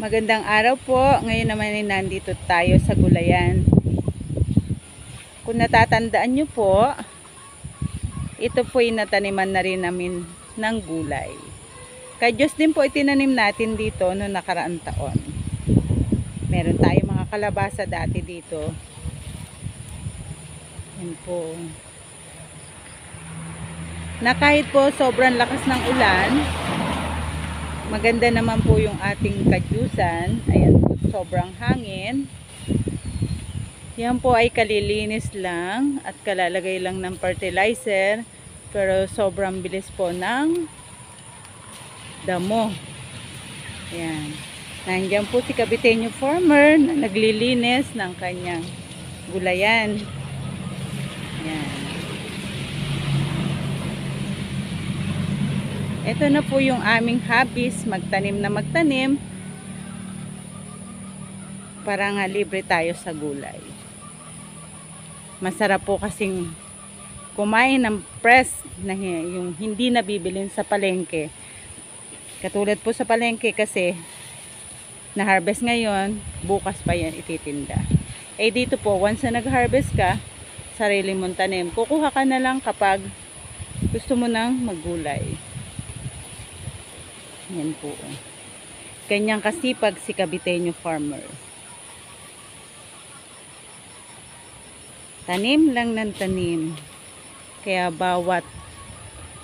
Magandang araw po. Ngayon naman ay nandito tayo sa gulayan. Kung natatandaan nyo po, ito po ay nataniman na rin namin ng gulay. Kadyos din po itinanim natin dito noong nakaraang taon. Meron tayo mga kalabasa dati dito. Yan po. Na kahit po sobrang lakas ng ulan, maganda naman po yung ating kadyusan. Ayan po, sobrang hangin. Yan po ay kalilinis lang at kalalagay lang ng fertilizer. Pero sobrang bilis po ng damo. Ayan. Nandiyan po si Caviteño farmer na naglilinis ng kanyang gulayan. Ayan. Ito na po yung aming hobbies, magtanim na magtanim para nga libre tayo sa gulay. Masarap po kasing kumain ng fresh na yung hindi nabibilin sa palengke. Katulad po sa palengke kasi na-harvest ngayon, bukas pa yan ititinda. Eh dito po, once na nag-harvest ka, sarili mong tanim, kukuha ka na lang kapag gusto mo nang maggulay. Yan po. Kanyang kasipag si Caviteño farmer. Tanim lang ng tanim. Kaya bawat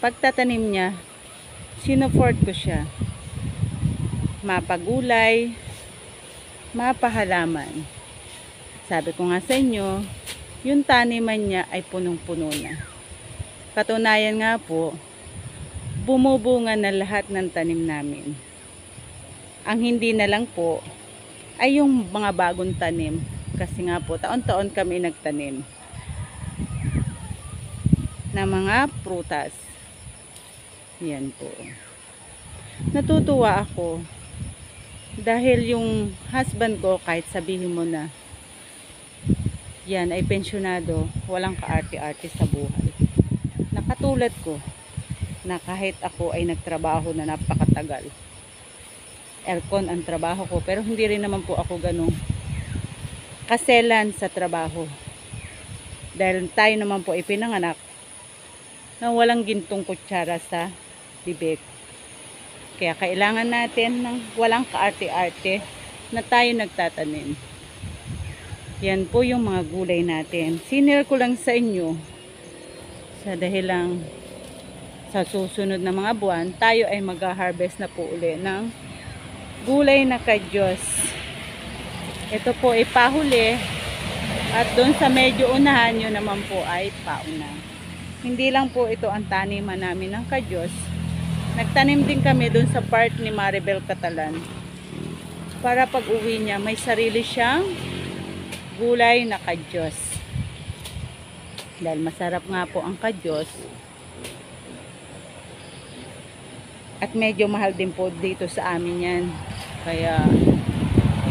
pagtatanim niya, sinuport ko siya. Mapagulay, mapahalaman. Sabi ko nga sa inyo, yung taniman niya ay punong-puno na. Katunayan nga po, bumubunga na lahat ng tanim namin. Ang hindi na lang po ay yung mga bagong tanim. Kasi nga po, taon-taon kami nagtanim na mga prutas. Yan po. Natutuwa ako dahil yung husband ko, kahit sabihin mo na yan ay pensyonado, walang kaarte-arte sa buhay. Nakatulad ko, na kahit ako ay nagtrabaho na napakatagal. Aircon ang trabaho ko, pero hindi rin naman po ako ganong kaselan sa trabaho. Dahil tayo naman po ipinanganak na walang gintong kutsara sa bibig. Kaya kailangan natin ng walang kaarte-arte na tayo nagtatanim. Yan po yung mga gulay natin. Sinare ko lang sa inyo sa dahilang sa susunod na mga buwan, tayo ay mag-harvest na po uli ng gulay na kadyos. Ito po ay pahuli at doon sa medyo unahan nyo naman po ay pauna. Hindi lang po ito ang taniman namin ng kadyos. Nagtanim din kami doon sa part ni Maribel Catalan para pag uwi niya may sarili siyang gulay na kadyos. Dahil masarap nga po ang kadyos. At medyo mahal din po dito sa amin yan. Kaya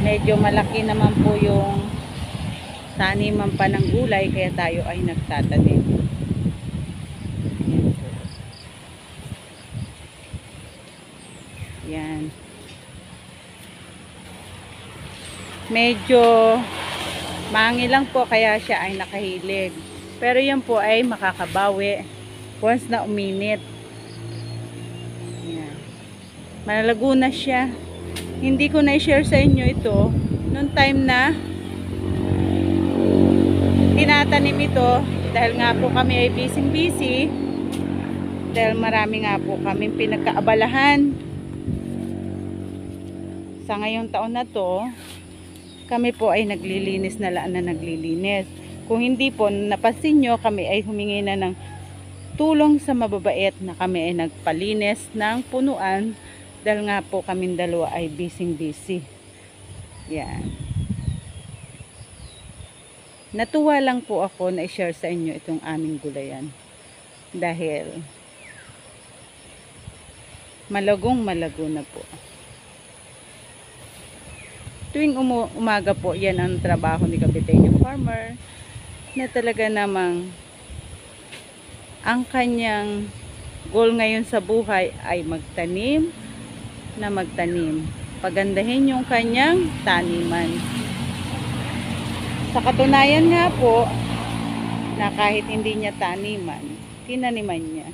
medyo malaki naman po yung taniman pa ng gulay. Kaya tayo ay nagtatanim. Yan. Medyo mangi lang po kaya siya ay nakahilig. Pero yan po ay makakabawi once na uminit. Malalago na siya. Hindi ko na-share sa inyo ito noong time na tinatanim ito dahil nga po kami ay busy dahil marami nga po kami pinagkaabalahan sa ngayong taon na to. Kami po ay naglilinis na laan na naglilinis. Kung hindi po napansin nyo, kami ay humingi na ng tulong sa mababait na kami ay nagpalinis ng punuan dahil nga po kaming dalawa ay busy. Yan. Natuwa lang po ako na i-share sa inyo itong aming gulayan. Dahil malagong malago na po. Tuwing umaga po, yan ang trabaho ni Caviteño farmer na talaga namang ang kanyang goal ngayon sa buhay ay magtanim pagandahin yung kanyang taniman. Sa katunayan nga po, na kahit hindi niya taniman, tinaniman niya.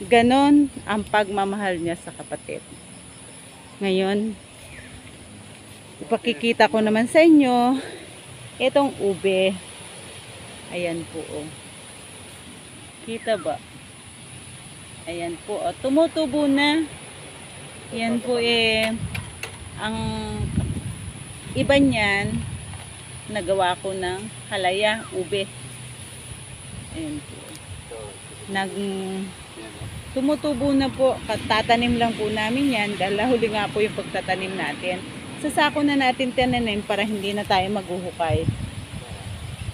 Ganon ang pagmamahal niya sa kapatid. Ngayon, ipakikita ko naman sa inyo itong ube. Ayan po, oh. Kita ba? Ayan po, oh. Tumutubo na. Yan po ang iba niyan, nagawa ko ng halaya, ube. Ayan po. Tumutubo na po. Tatanim lang po namin yan. Dahil huli nga po yung pagtatanim natin. Sa sako na natin tinanim para hindi na tayo maghuhukay.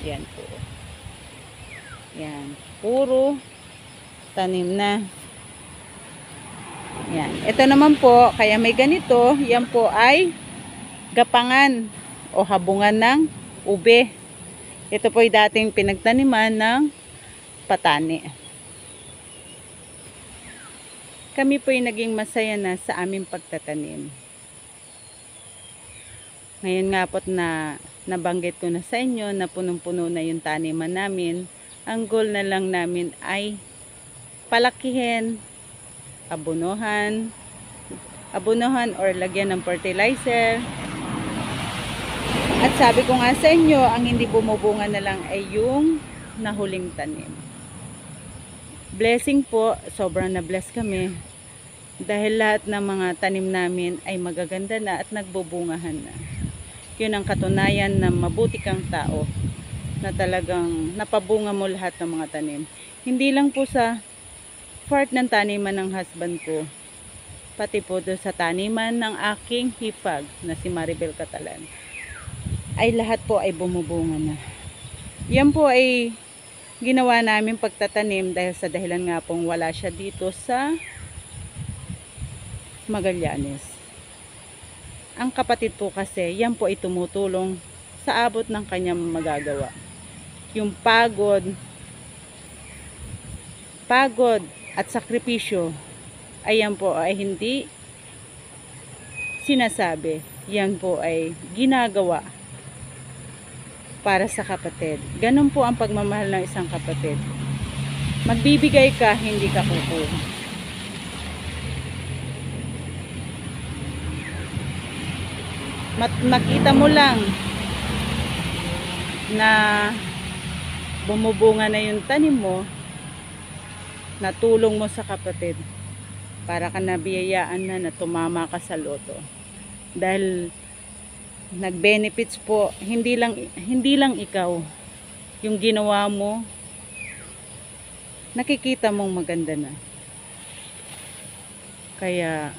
Yan po. Yan. Puro tanim na. Yan. Ito naman po, kaya may ganito, yan po ay gapangan o habungan ng ube. Ito po ay dating pinagtaniman ng patani. Kami po ay naging masaya na sa aming pagtatanim. Ngayon nga po na nabanggit ko na sa inyo na punong-puno na yung taniman namin. Ang goal na lang namin ay palakihin, abunuhan or lagyan ng fertilizer. At sabi ko nga sa inyo, ang hindi bumubunga na lang ay yung nahuling tanim. Blessing po, sobrang na-bless kami. Dahil lahat ng mga tanim namin ay magaganda na at nagbubungahan na. Yun ang katunayan na mabuti kang tao na talagang napabunga mo lahat ng mga tanim. Hindi lang po sa part ng taniman ng husband ko, pati po doon sa taniman ng aking hipag na si Maribel Catalan, ay lahat po ay bumubunga na. Yan po ay ginawa namin pagtatanim dahil sa dahilan nga pong wala siya dito sa Magallanes. Ang kapatid po kasi, yan po ay tumutulong sa abot ng kanyang magagawa. Yung pagod at sakripisyo, ayan po ay hindi sinasabi. Yan po ay ginagawa para sa kapatid. Ganun po ang pagmamahal ng isang kapatid. Magbibigay ka, hindi ka kukuha. Makita mo lang na bumubunga na yung tanim mo, natulong mo sa kapatid, para ka nabiyayaan na tumama ka sa loto. Dahil nag-benefits po, hindi lang ikaw yung ginawa mo, nakikita mong maganda na. Kaya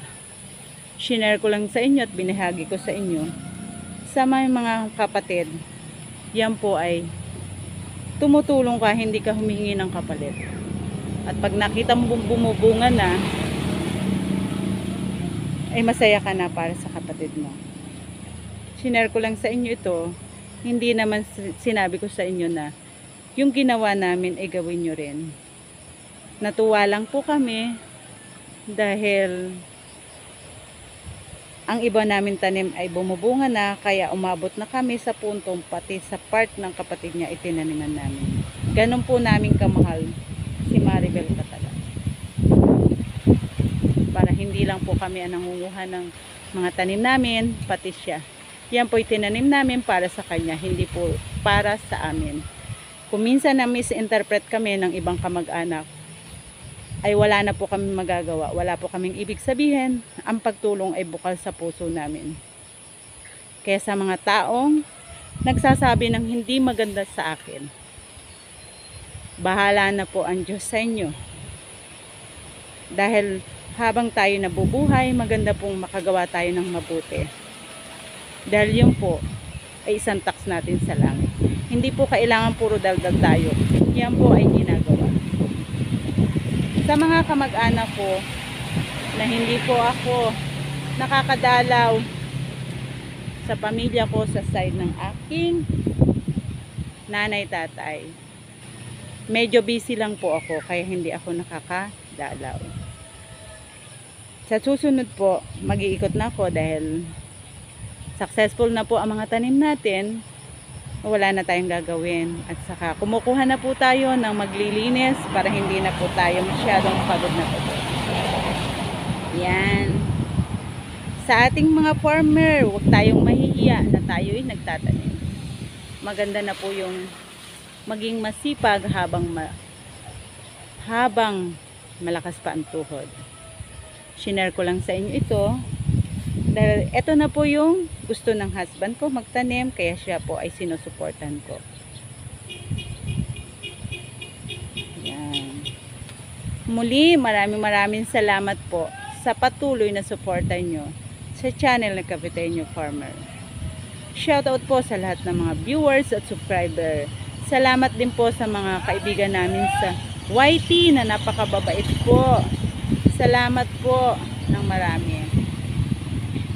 shinare ko lang sa inyo at binahagi ko sa inyo sa mga kapatid. Yan po ay tumutulong ka, hindi ka humingi ng kapalit. At pag nakita mo bumubunga na, ay masaya ka na para sa kapatid mo. Shinare ko lang sa inyo ito, hindi naman sinabi ko sa inyo na yung ginawa namin ay gawin nyo rin. Natuwa lang po kami dahil ang iba namin tanim ay bumubunga na, kaya umabot na kami sa puntong pati sa part ng kapatid niya itinaniman namin. Ganun po namin kamahal si Maribel Catalan. Para hindi lang po kami ang nangunguha ng mga tanim namin, pati siya. Yan po itinanim namin para sa kanya, hindi po para sa amin. Kung minsan na misinterpret kami ng ibang kamag-anak, ay wala na po kami magagawa. Wala po kaming ibig sabihin. Ang pagtulong ay bukal sa puso namin. Kaya sa mga taong nagsasabi ng hindi maganda sa akin, bahala na po ang Diyos sa inyo. Dahil habang tayo nabubuhay, maganda pong makagawa tayo ng mabuti. Dahil yun po ay isang tax natin sa langit. Hindi po kailangan puro dagdag tayo. Yan po ay ginagawa. Sa mga kamag-anak ko na hindi po ako nakakadalaw sa pamilya ko sa side ng aking nanay tatay, medyo busy lang po ako kaya hindi ako nakakadalaw. Sa susunod po, mag-iikot na ako dahil successful na po ang mga tanim natin. Wala na tayong gagawin. At saka kumukuha na po tayo ng maglilinis para hindi na po tayo masyadong pagod na pagod. Yan. Sa ating mga farmer, huwag tayong mahihiya na tayo'y nagtatanim. Maganda na po yung maging masipag habang malakas pa ang tuhod. Shinare ko lang sa inyo ito. Dahil ito na po yung gusto ng husband ko magtanim, kaya siya po ay sinusuportan ko. Yan. Muli, maraming salamat po sa patuloy na suporta nyo sa channel ng Caviteño Farmer. Shoutout po sa lahat ng mga viewers at subscriber. Salamat din po sa mga kaibigan namin sa YT na napakababait po. Salamat po ng marami.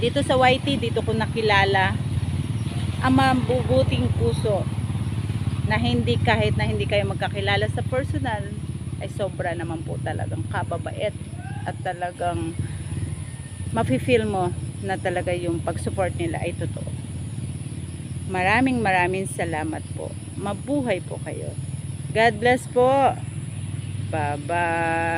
Dito sa YT, dito ko nakilala ang mabubuting puso na hindi, kahit na hindi kayo magkakilala sa personal, ay sobra naman po talagang kababait at talagang mafe-feel mo na talaga yung pag-support nila ay totoo. Maraming salamat po. Mabuhay po kayo. God bless po. Bye-bye.